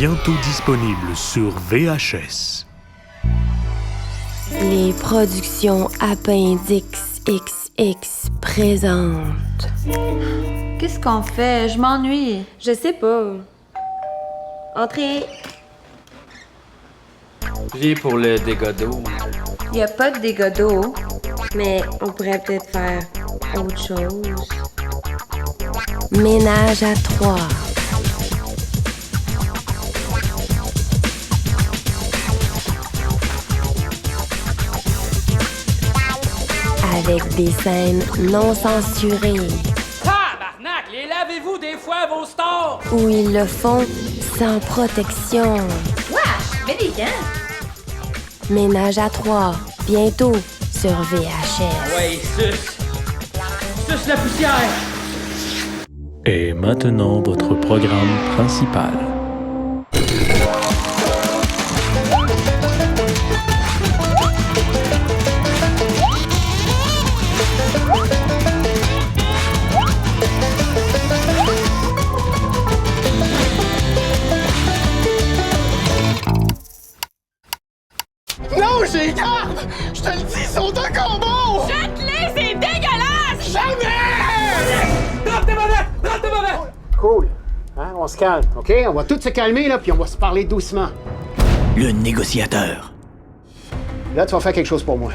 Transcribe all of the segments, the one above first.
bientôt disponible sur VHS. Les productions Appendix XX présentent. Qu'est-ce qu'on fait? Je m'ennuie. Je sais pas. Entrez. Viens pour le dégât d'eau. Y a pas de dégâts d'eau. Mais on pourrait peut-être faire autre chose. Ménage à trois. Avec des scènes non censurées. Tabarnak! Les lavez-vous des fois vos stores? Où ils le font sans protection. Wesh! Mets des gants! Ménage à trois. Bientôt sur VHS. Ouais, suce! Suce la poussière! Et maintenant, votre programme principal. Non, j'ai garde! Je te le dis, ils sont encore bons! Jette-les, c'est dégueulasse! Jamais! Drop tes mauvais! Drop tes mauvais! Cool. Hein, on se calme, OK? On va tous se calmer, là, puis on va se parler doucement. Le négociateur. Là, tu vas faire quelque chose pour moi.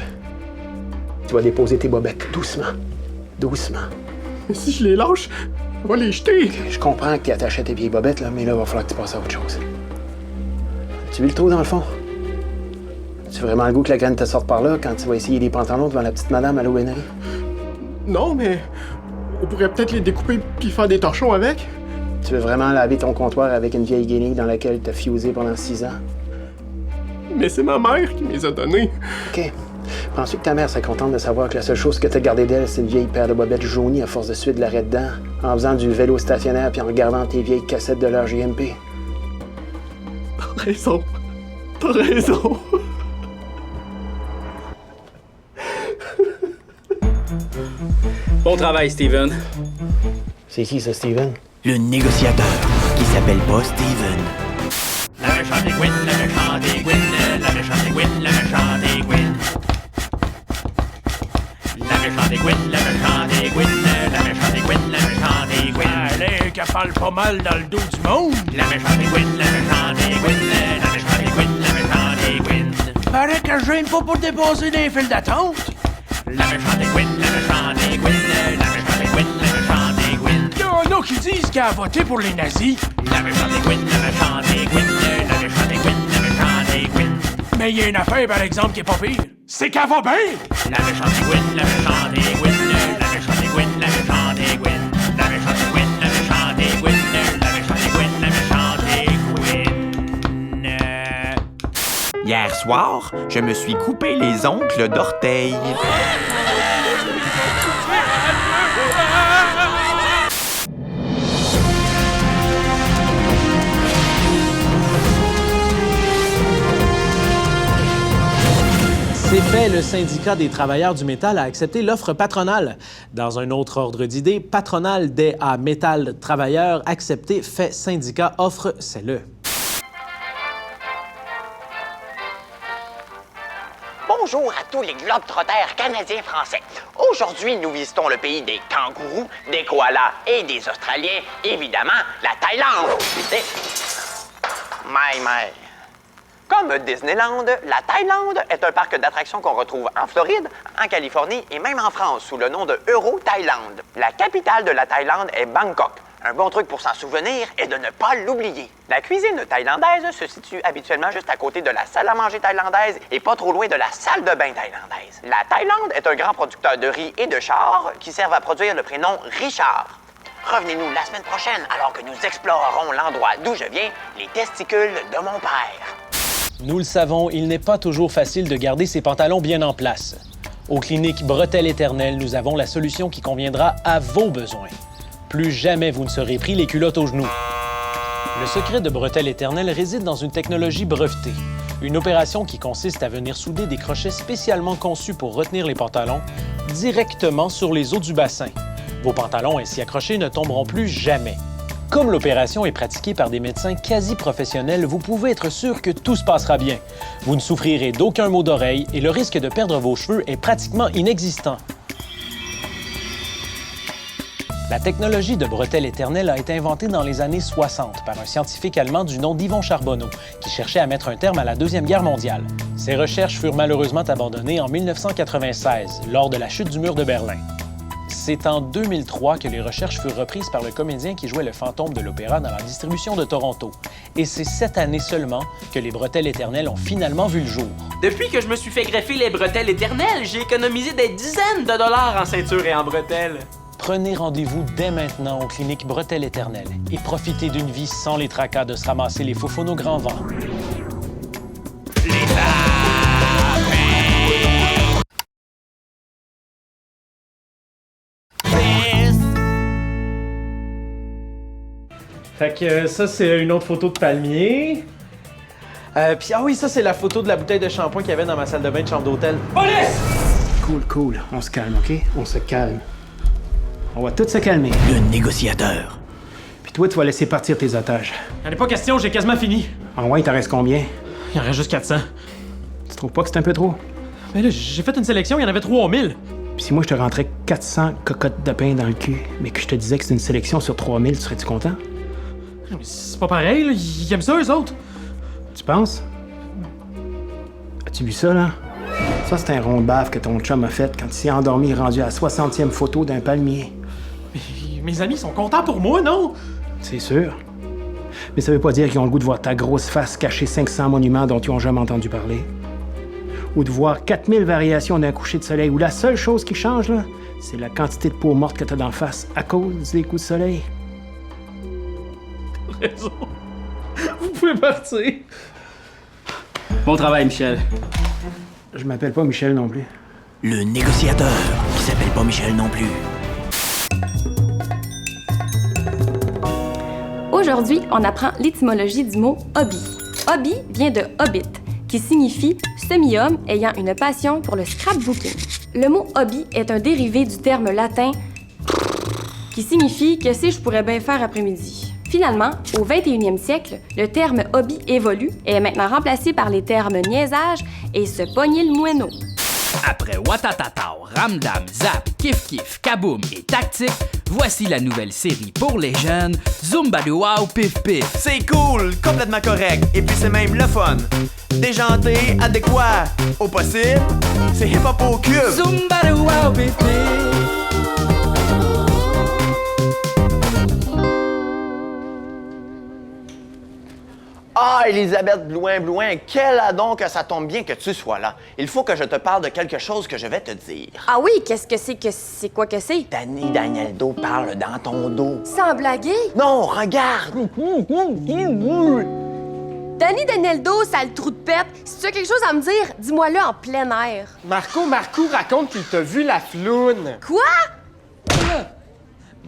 Tu vas déposer tes bobettes doucement. Doucement. Mais si je les lâche, on va les jeter. Je comprends que tu attaché à tes vieilles bobettes, là, mais là, il va falloir que tu passes à autre chose. Tu vu le trou dans le fond? Tu as vraiment le goût que la graine te sorte par là quand tu vas essayer des pantalons devant la petite madame à l'aubainerie? Non, mais on pourrait peut-être les découper puis faire des torchons avec. Tu veux vraiment laver ton comptoir avec une vieille guenille dans laquelle t'as fusé pendant 6 ans? Mais c'est ma mère qui me les a donnés. OK. Penses-tu que ta mère serait contente de savoir que la seule chose que t'as gardée d'elle, c'est une vieille paire de bobettes jaunies à force de suer de l'arrêt dedans, en faisant du vélo stationnaire puis en regardant tes vieilles cassettes de leur GMP? T'as raison. T'as raison. Bon travail, Steven. C'est qui, ça, Steven? Le négociateur, qui s'appelle pas Steven. La méchante des Gwyn, la méchante des Gwyn, la méchante des Gwyn, la méchante des Gwyn. La méchante des Gwyn, la méchante des Gwyn, la méchante des Gwyn, la méchante des Gwyn. Elle qu'elle parle pas mal dans le dos du monde. La méchante des Gwyn, la méchante des Gwyn, la méchante des Gwyn, la méchante des Gwyn. Paraît que je gêne pas pour dépasser des files d'attente. La méchante des Gwyn, la méchante des Gwyn, la méchante des Gwyn, la méchante des Gwyn. Y'en a qui disent qu'elle a voté pour les nazis. La méchante des Gwyn, la méchante des Gwyn, la méchante des Gwyn, la méchante des Gwyn. Mais y a une affaire, par exemple, qui est pas pire. C'est qu'elle va bien! La méchante des Gwyn, la méchante des Gwyn, la méchante des Gwyn, la méchante des Gwyn. La méchante des Gwyn, la méchante des Gwyn, la méchante des Gwyn, la méchante des Gwyn. Hier soir, je me suis coupé les ongles d'orteil. C'est fait, le syndicat des travailleurs du métal a accepté l'offre patronale. Dans un autre ordre d'idée, patronal des à métal travailleurs accepté, fait syndicat offre, c'est le. Bonjour à tous les globetrotters canadiens-français. Aujourd'hui, nous visitons le pays des kangourous, des koalas et des Australiens, évidemment, la Thaïlande. My. Comme Disneyland, la Thaïlande est un parc d'attractions qu'on retrouve en Floride, en Californie et même en France sous le nom de Euro-Thaïlande. La capitale de la Thaïlande est Bangkok. Un bon truc pour s'en souvenir est de ne pas l'oublier. La cuisine thaïlandaise se situe habituellement juste à côté de la salle à manger thaïlandaise et pas trop loin de la salle de bain thaïlandaise. La Thaïlande est un grand producteur de riz et de chars qui servent à produire le prénom Richard. Revenez-nous la semaine prochaine alors que nous explorerons l'endroit d'où je viens, les testicules de mon père. Nous le savons, il n'est pas toujours facile de garder ses pantalons bien en place. Aux cliniques Bretelles Éternelles, nous avons la solution qui conviendra à vos besoins. Plus jamais vous ne serez pris les culottes aux genoux. Le secret de Bretelles Éternelles réside dans une technologie brevetée. Une opération qui consiste à venir souder des crochets spécialement conçus pour retenir les pantalons directement sur les os du bassin. Vos pantalons ainsi accrochés ne tomberont plus jamais. Comme l'opération est pratiquée par des médecins quasi professionnels, vous pouvez être sûr que tout se passera bien. Vous ne souffrirez d'aucun maux d'oreille et le risque de perdre vos cheveux est pratiquement inexistant. La technologie de bretelles éternelles a été inventée dans les années 60 par un scientifique allemand du nom d'Yvon Charbonneau, qui cherchait à mettre un terme à la Deuxième Guerre mondiale. Ces recherches furent malheureusement abandonnées en 1996, lors de la chute du mur de Berlin. C'est en 2003 que les recherches furent reprises par le comédien qui jouait le fantôme de l'opéra dans la distribution de Toronto. Et c'est cette année seulement que les bretelles éternelles ont finalement vu le jour. Depuis que je me suis fait greffer les bretelles éternelles, j'ai économisé des dizaines de dollars en ceinture et en bretelles. Prenez rendez-vous dès maintenant aux cliniques Bretelles éternelles et profitez d'une vie sans les tracas de se ramasser les faux au grand vent. Fait que ça, c'est une autre photo de palmier. Puis ah oui, ça, c'est la photo de la bouteille de shampoing qu'il y avait dans ma salle de bain de chambre d'hôtel. Police! Cool. On se calme, OK? On se calme. On va tous se calmer. Le négociateur. Puis toi, tu vas laisser partir tes otages. Y'en a pas question, j'ai quasiment fini. En ouais, il t'en reste combien? Il en reste juste 400. Tu trouves pas que c'est un peu trop? Mais là, j'ai fait une sélection, il y en avait 3000. Puis si moi, je te rentrais 400 cocottes de pain dans le cul, mais que je te disais que c'est une sélection sur 3000, tu serais-tu content? Mais c'est pas pareil, là. Ils aiment ça, eux autres. Tu penses? As-tu vu ça, là? Ça, c'est un rond de bave que ton chum a fait quand il s'est endormi rendu à la 60e photo d'un palmier. Mais mes amis sont contents pour moi, non? C'est sûr. Mais ça veut pas dire qu'ils ont le goût de voir ta grosse face cacher 500 monuments dont ils ont jamais entendu parler. Ou de voir 4000 variations d'un coucher de soleil où la seule chose qui change, là, c'est la quantité de peau morte que t'as d'en face à cause des coups de soleil. Raison. Vous pouvez partir. Bon travail, Michel. Je m'appelle pas Michel non plus. Le négociateur, qui s'appelle pas Michel non plus. Aujourd'hui, on apprend l'étymologie du mot « hobby ». « Hobby » vient de « hobbit », qui signifie « semi-homme ayant une passion pour le scrapbooking ». Le mot « hobby » est un dérivé du terme latin « qui signifie « qu'est-ce que je pourrais bien faire après-midi ». Finalement, au 21e siècle, le terme « hobby » évolue et est maintenant remplacé par les termes « niaisage » et « se pogner le moineau ». Après Watatatao, Ramdam, Zap, Kif Kif, Kaboom et Tactique, voici la nouvelle série pour les jeunes, Zumba de Wow Pif Pif. C'est cool, complètement correct, et puis c'est même le fun. Déjanté, adéquat, au possible, c'est hip-hop au cube. Zumba de Wow Pif Pif. Ah, Elisabeth Blouin, quel adon que ça tombe bien que tu sois là. Il faut que je te parle de quelque chose que je vais te dire. Ah oui, qu'est-ce que c'est que c'est quoi que c'est? Danny Danieldo parle dans ton dos. Sans blaguer? Non, regarde! Danny Danieldo, ça a le trou de pète. Si tu as quelque chose à me dire, dis-moi-le en plein air. Marco raconte qu'il t'a vu la floune. Quoi?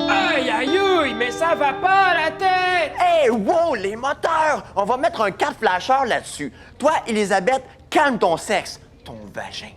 Aïe, aïe, aïe, mais ça va pas la tête! Hey, wow, les moteurs! On va mettre un 4 flasheur là-dessus. Toi, Elisabeth, calme ton sexe, ton vagin.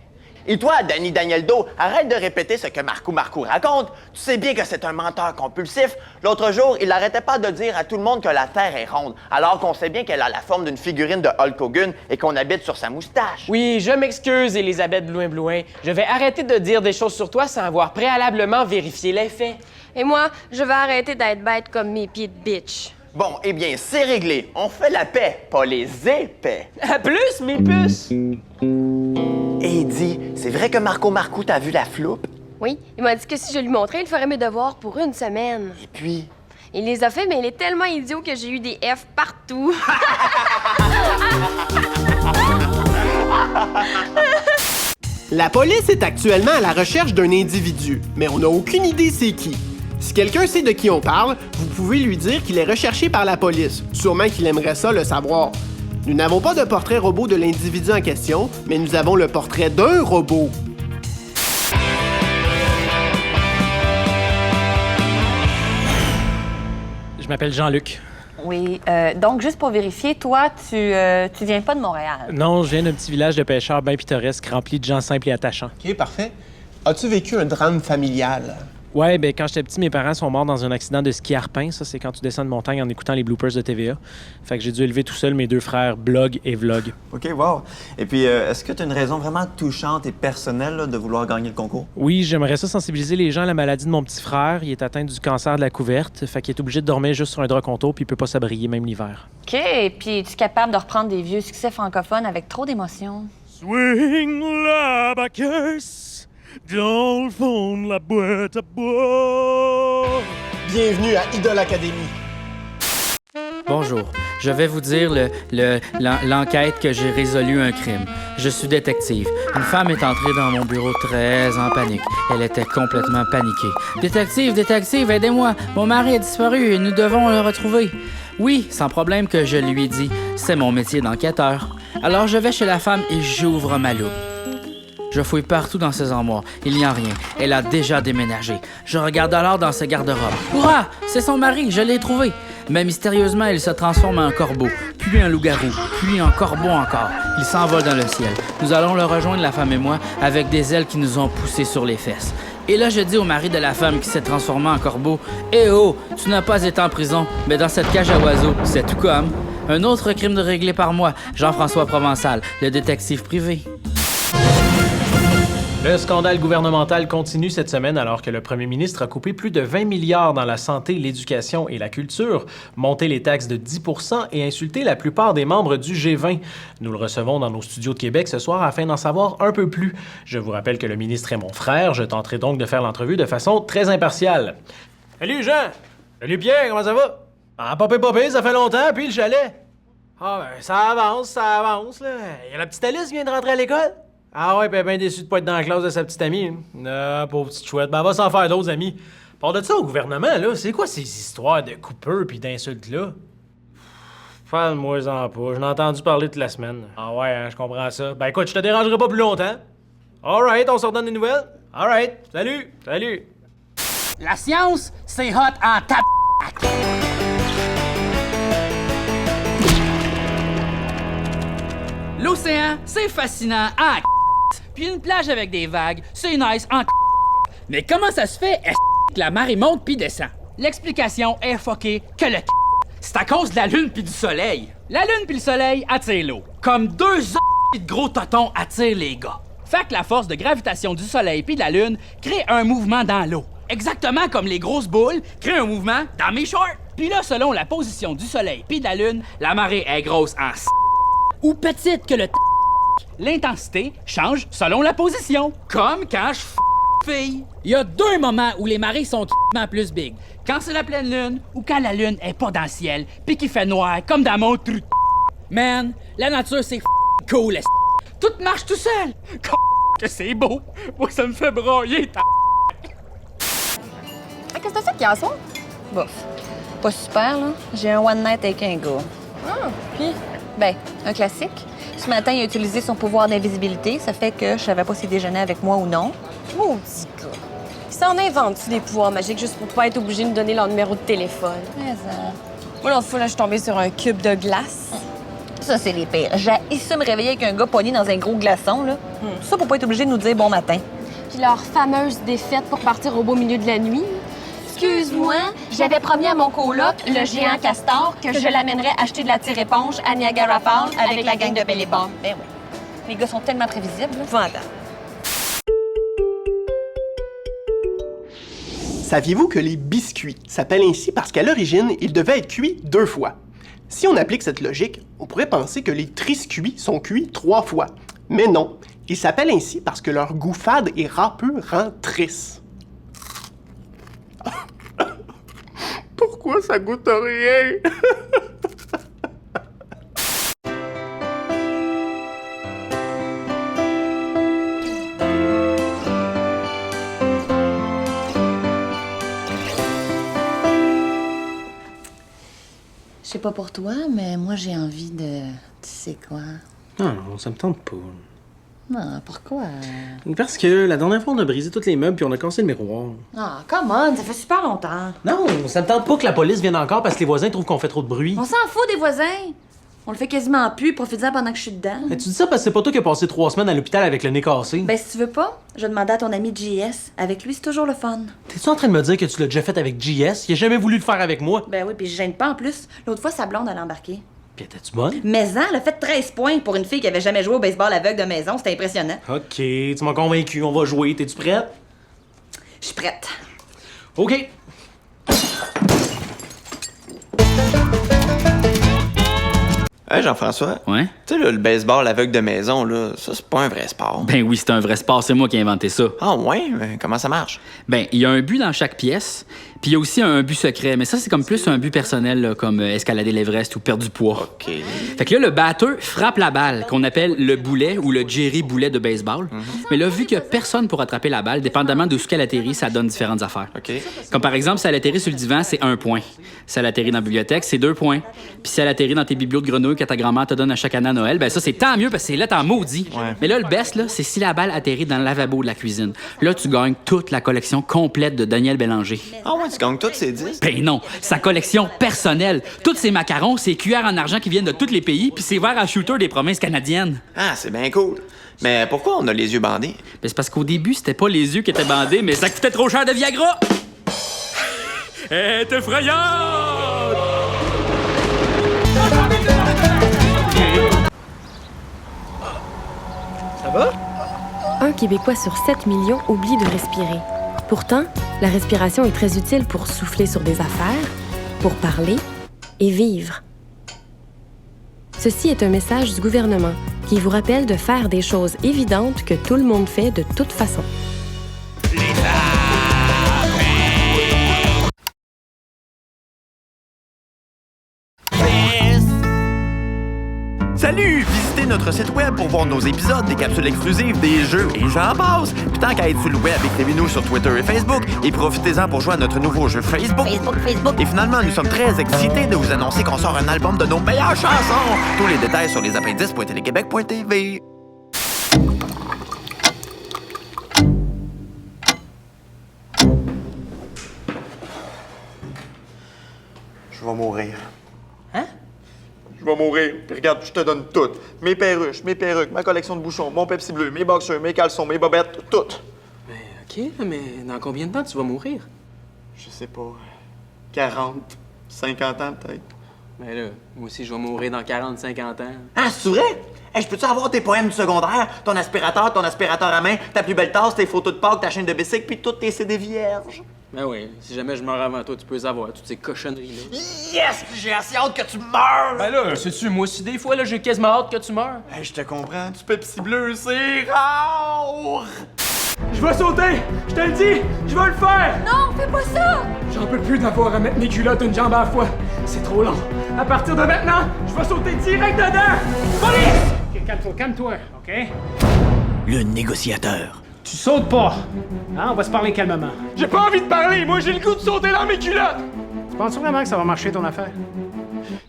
Et toi, Danny Danieldo, arrête de répéter ce que Marco raconte. Tu sais bien que c'est un menteur compulsif. L'autre jour, il n'arrêtait pas de dire à tout le monde que la Terre est ronde, alors qu'on sait bien qu'elle a la forme d'une figurine de Hulk Hogan et qu'on habite sur sa moustache. Oui, je m'excuse, Elisabeth Blouin. Je vais arrêter de dire des choses sur toi sans avoir préalablement vérifié les faits. Et moi, je vais arrêter d'être bête comme mes pieds de bitch. Bon, eh bien, c'est réglé. On fait la paix, pas les épais. À plus, mes puces! Et dis, c'est vrai que Marco t'a vu la floupe? Oui, il m'a dit que si je lui montrais, il ferait mes devoirs pour une semaine. Et puis? Il les a fait, mais il est tellement idiot que j'ai eu des F partout. La police est actuellement à la recherche d'un individu, mais on n'a aucune idée c'est qui. Si quelqu'un sait de qui on parle, vous pouvez lui dire qu'il est recherché par la police. Sûrement qu'il aimerait ça le savoir. Nous n'avons pas de portrait robot de l'individu en question, mais nous avons le portrait d'un robot. Je m'appelle Jean-Luc. Oui, donc juste pour vérifier, toi, tu viens pas de Montréal? Non, je viens d'un petit village de pêcheurs bien pittoresque, rempli de gens simples et attachants. OK, parfait. As-tu vécu un drame familial? Ouais, ben quand j'étais petit, mes parents sont morts dans un accident de ski alpin. Ça, c'est quand tu descends de montagne en écoutant les bloopers de TVA. Fait que j'ai dû élever tout seul mes 2 frères, blog et vlog. OK, wow. Et puis, est-ce que tu as une raison vraiment touchante et personnelle là, de vouloir gagner le concours? Oui, j'aimerais ça sensibiliser les gens à la maladie de mon petit frère. Il est atteint du cancer de la couverte. Fait qu'il est obligé de dormir juste sur un drap contour puis il peut pas s'abrier même l'hiver. OK, puis es-tu capable de reprendre des vieux succès francophones avec trop d'émotion? Swing l'abacus dans le fond de la boîte à bois. Bienvenue à Idol Academy. Bonjour, je vais vous dire l'enquête que j'ai résolu un crime. Je suis détective. Une femme est entrée dans mon bureau très en panique. Elle était complètement paniquée. Détective, aidez-moi. Mon mari a disparu et nous devons le retrouver. Oui, sans problème que je lui ai dit. C'est mon métier d'enquêteur. Alors je vais chez la femme et j'ouvre ma loupe. Je fouille partout dans ses armoires. Il n'y a rien. Elle a déjà déménagé. Je regarde alors dans ses garde-robes. Hurrah! C'est son mari, je l'ai trouvé. Mais mystérieusement, il se transforme en corbeau, puis en loup-garou, puis en corbeau encore. Il s'envole dans le ciel. Nous allons le rejoindre, la femme et moi, avec des ailes qui nous ont poussés sur les fesses. Et là, je dis au mari de la femme qui s'est transformée en corbeau, « Eh oh, tu n'as pas été en prison, mais dans cette cage à oiseaux, c'est tout comme. » Un autre crime de réglé par moi, Jean-François Provençal, le détective privé. Le scandale gouvernemental continue cette semaine alors que le premier ministre a coupé plus de 20 milliards dans la santé, l'éducation et la culture, monté les taxes de 10 % et insulté la plupart des membres du G20. Nous le recevons dans nos studios de Québec ce soir afin d'en savoir un peu plus. Je vous rappelle que le ministre est mon frère, je tenterai donc de faire l'entrevue de façon très impartiale. Salut Jean! Salut Pierre, comment ça va? Ah, popé, ça fait longtemps, puis le chalet? Ah, ben, ça avance, là. Y a la petite Alice qui vient de rentrer à l'école? Ah ouais, ben déçu de pas être dans la classe de sa petite amie. Ah, pauvre petite chouette. Ben, elle va s'en faire d'autres amis. Par de ça, au gouvernement, là, c'est quoi ces histoires de coupeurs pis d'insultes-là? Parle-moi-en pas. J'en ai entendu parler toute la semaine. Ah ouais, hein, je comprends ça. Ben écoute, je te dérangerai pas plus longtemps. Alright, on se redonne des nouvelles? Alright, salut! La science, c'est hot en tap. L'océan, c'est fascinant en puis une plage avec des vagues, c'est nice en mais comment ça se fait que la marée monte puis descend? L'explication est fuckée que le c'est à cause de la lune puis du soleil. La lune puis le soleil attirent l'eau. Comme 2 de gros totons attirent les gars. Fait que la force de gravitation du soleil puis de la lune crée un mouvement dans l'eau. Exactement comme les grosses boules créent un mouvement dans mes shorts. Puis là, selon la position du soleil puis de la lune, la marée est grosse en ou petite que le l'intensité change selon la position. Comme quand je fille. Il y a 2 moments où les marées sont plus big. Quand c'est la pleine lune ou quand la lune est pas dans le ciel pis qu'il fait noir comme dans mon truc. Man, la nature c'est cool. Tout marche tout seul. Que c'est beau. Moi ça me fait broyer. Qu'est-ce que t'as fait hier soir? Bof. Pas super, là. J'ai un one night avec un gars. Ah, puis? Ben, un classique. Ce matin, il a utilisé son pouvoir d'invisibilité. Ça fait que je savais pas s'il déjeunait avec moi ou non. Maudit gars. Il s'en invente-tu des pouvoirs magiques juste pour pas être obligé de me donner leur numéro de téléphone? Mais ça... Moi, l'autre fois, là, je suis tombée sur un cube de glace. Ça, c'est les pires. J'ai ça me réveiller avec un gars pogné dans un gros glaçon, là. Tout ça pour pas être obligé de nous dire bon matin. Puis leur fameuse défaite pour partir au beau milieu de la nuit. Excuse-moi, j'avais promis à mon coloc, le géant castor, que je l'amènerais acheter de la tire-éponge à Niagara Falls avec la gang de Belle Éponge. Ben oui. Les gars sont tellement prévisibles. Voilà. Saviez-vous que les biscuits s'appellent ainsi parce qu'à l'origine, ils devaient être cuits 2 fois? Si on applique cette logique, on pourrait penser que les triscuits sont cuits 3 fois. Mais non, ils s'appellent ainsi parce que leur goût fade et râpeux rend triste. Pourquoi ça goûte rien? Je sais pas pour toi, mais moi j'ai envie de... Tu sais quoi? Non, ça me tente pas. Non, pourquoi? Parce que la dernière fois, on a brisé tous les meubles puis on a cassé le miroir. Ah, come on, ça fait super longtemps. Non, ça me tente pas que la police vienne encore parce que les voisins trouvent qu'on fait trop de bruit. On s'en fout des voisins. On le fait quasiment plus, profite-en pendant que je suis dedans. Mais tu dis ça parce que c'est pas toi qui as passé 3 semaines à l'hôpital avec le nez cassé. Ben, si tu veux pas, je vais demander à ton ami JS. Avec lui, c'est toujours le fun. T'es-tu en train de me dire que tu l'as déjà fait avec JS? Il a jamais voulu le faire avec moi. Ben oui, puis je gêne pas en plus. L'autre fois, sa blonde, elle a embarqué. Puis étais-tu bonne? Mais elle a fait 13 points pour une fille qui avait jamais joué au baseball aveugle de maison. C'était impressionnant. Ok, tu m'as convaincu, on va jouer. T'es-tu prête? Je suis prête. Ok. Hey Jean-François. Ouais? Tu sais, là, le baseball aveugle de maison, là, ça, c'est pas un vrai sport. Ben oui, c'est un vrai sport, c'est moi qui ai inventé ça. Ah ouais? Mais comment ça marche? Ben, il y a un but dans chaque pièce, puis il y a aussi un but secret, mais ça, c'est comme plus un but personnel, là, comme escalader l'Everest ou perdre du poids. OK. Fait que là, le batteur frappe la balle, qu'on appelle le boulet ou le Jerry boulet de baseball. Mais là, vu qu'il y a personne pour attraper la balle, dépendamment de ce qu'elle atterrit, ça donne différentes affaires. OK. Comme par exemple, si elle atterrit sur le divan, c'est 1 point. Si elle atterrit dans la bibliothèque, c'est 2 points. Puis si elle atterrit dans tes bibelots de grenouilles que ta grand-mère te donne à chaque année à Noël, ben ça, c'est tant mieux parce que c'est là, t'en maudis. Ouais. Mais là, le best, là, c'est si la balle atterrit dans le lavabo de la cuisine. Là, tu gagnes toute la collection complète de Daniel Bélanger. Ah ouais, tu gagnes toutes ces 10? Ben non, sa collection personnelle. Tous ses macarons, ses cuillères en argent qui viennent de tous les pays, puis ses verres à shooter des provinces canadiennes. Ah, c'est bien cool. Mais pourquoi on a les yeux bandés? Ben c'est parce qu'au début, c'était pas les yeux qui étaient bandés, mais ça coûtait trop cher de Viagra. Elle est effrayante! Ça va? Un Québécois sur 7 millions oublie de respirer. Pourtant, la respiration est très utile pour souffler sur des affaires, pour parler et vivre. Ceci est un message du gouvernement qui vous rappelle de faire des choses évidentes que tout le monde fait de toute façon. Salut! Visitez notre site web pour voir nos épisodes, des capsules exclusives, des jeux et j'en passe! Puis tant qu'à être sur le web, écrivez-nous sur Twitter et Facebook et profitez-en pour jouer à notre nouveau jeu Facebook. Et finalement, nous sommes très excités de vous annoncer qu'on sort un album de nos meilleures chansons! Tous les détails sur lesappendices.téléquébec.tv. Je vais mourir. Hein? Je vais mourir. Puis regarde, je te donne tout. Mes perruches, mes perruques, ma collection de bouchons, mon Pepsi bleu, mes boxers, mes caleçons, mes bobettes, tout. OK, mais dans combien de temps tu vas mourir? Je sais pas. 40, 50 ans peut-être. Mais là, moi aussi, je vais mourir dans 40, 50 ans. Ah, c'est vrai? Hey, je peux-tu avoir tes poèmes du secondaire? Ton aspirateur à main, ta plus belle tasse, tes photos de Pâques, ta chaîne de bicycle, puis toutes tes CD vierges? Ben oui, si jamais je meurs avant toi, tu peux les avoir, toutes ces cochonneries-là. Yes! J'ai assez hâte que tu meurs! Ben là, sais-tu, moi aussi, des fois, là, j'ai quasiment hâte que tu meurs. Hey, je te comprends, du Pepsi bleu, c'est rare! Je vais sauter! Je te le dis! Je vais le faire! Non, fais pas ça! J'en peux plus d'avoir à mettre mes culottes une jambe à la fois. C'est trop long. À partir de maintenant, je vais sauter direct dedans! Police! Ok, calme-toi, OK? Le négociateur. Tu sautes pas! Hein, on va se parler calmement. J'ai pas envie de parler! Moi, j'ai le goût de sauter dans mes culottes! Tu penses vraiment que ça va marcher, ton affaire?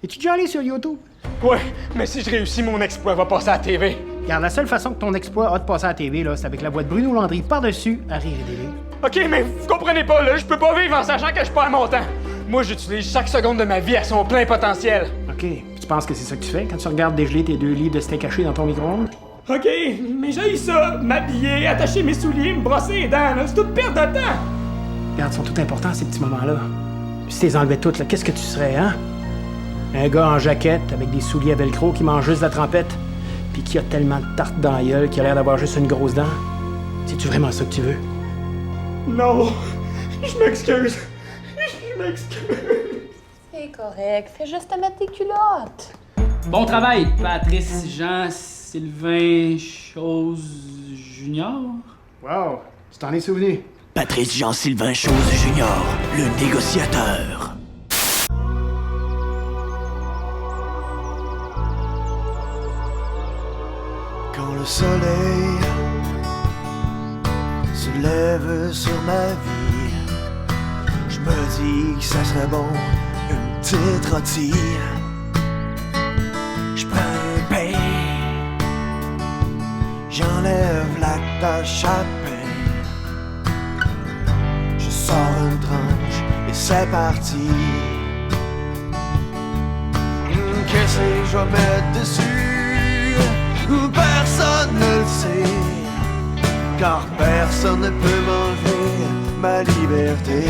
Es-tu déjà allé sur YouTube? Ouais, mais si je réussis, mon exploit va passer à la TV. Regarde, la seule façon que ton exploit a de passer à la TV, là, c'est avec la voix de Bruno Landry par-dessus à rire et délire. OK, mais vous comprenez pas, là, je peux pas vivre en sachant que je perds mon temps. Moi, j'utilise chaque seconde de ma vie à son plein potentiel. OK, puis tu penses que c'est ça que tu fais quand tu regardes dégeler tes 2 livres de steak haché dans ton micro-ondes? OK, mais j'ai ça, m'habiller, attacher mes souliers, me brosser les dents, là, c'est toute perte de temps. Regarde, ils sont tout importants, ces petits moments-là. Puis si t'es enlevais toutes, là, qu'est-ce que tu serais, hein? Un gars en jaquette, avec des souliers à velcro, qui mange juste de la trempette, puis qui a tellement de tartes dans la gueule qu'il a l'air d'avoir juste une grosse dent. C'est-tu vraiment ça que tu veux? Non, je m'excuse. Je m'excuse. C'est correct, fais juste te mettre tes culottes. Bon travail, Patrice Jean-Sylvain Chose Junior. Wow, tu t'en es souvenu. Patrice Jean-Sylvain Chose Junior, le négociateur. Quand le soleil se lève sur ma vie, je me dis que ça serait bon une petite rôtie. Je prends un pain, j'enlève la tâche à pain, je sors une tranche et c'est parti. Qu'est-ce que je vais mettre dessus. Personne ne le sait, car personne ne peut m'enlever ma liberté.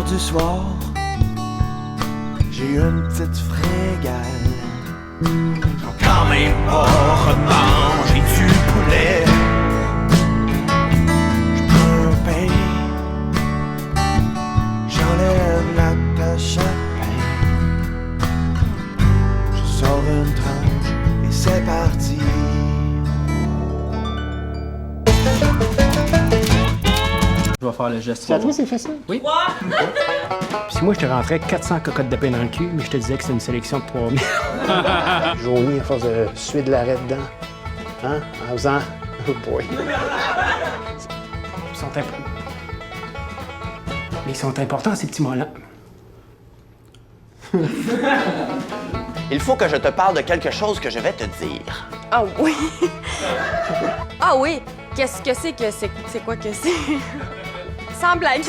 Du soir, j'ai une petite frégale. J'ai quand même pas remangé du poulet. J'prends un pain, j'enlève la pêche à pain. Je sors une tranche et c'est parti. Je vais faire le geste. À toi, c'est facile. Oui. Si moi, je te rentrais 400 cocottes de pain dans le cul, mais je te disais que c'est une sélection de 3000. Jauni à force de suer de l'arrêt dedans. Hein? En faisant... Oh boy. Mais ils sont importants, ces petits mots-là. Il faut que je te parle de quelque chose que je vais te dire. Ah oui! Ah oui! Qu'est-ce que c'est que c'est? C'est quoi que c'est? Sans blague!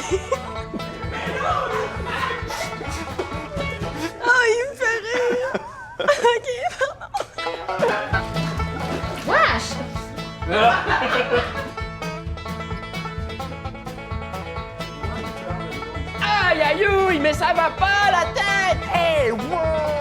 Oh, il me fait rire! OK, pardon. Wesh! Aïe aïe aïe, mais ça va pas la tête! Hey, wow!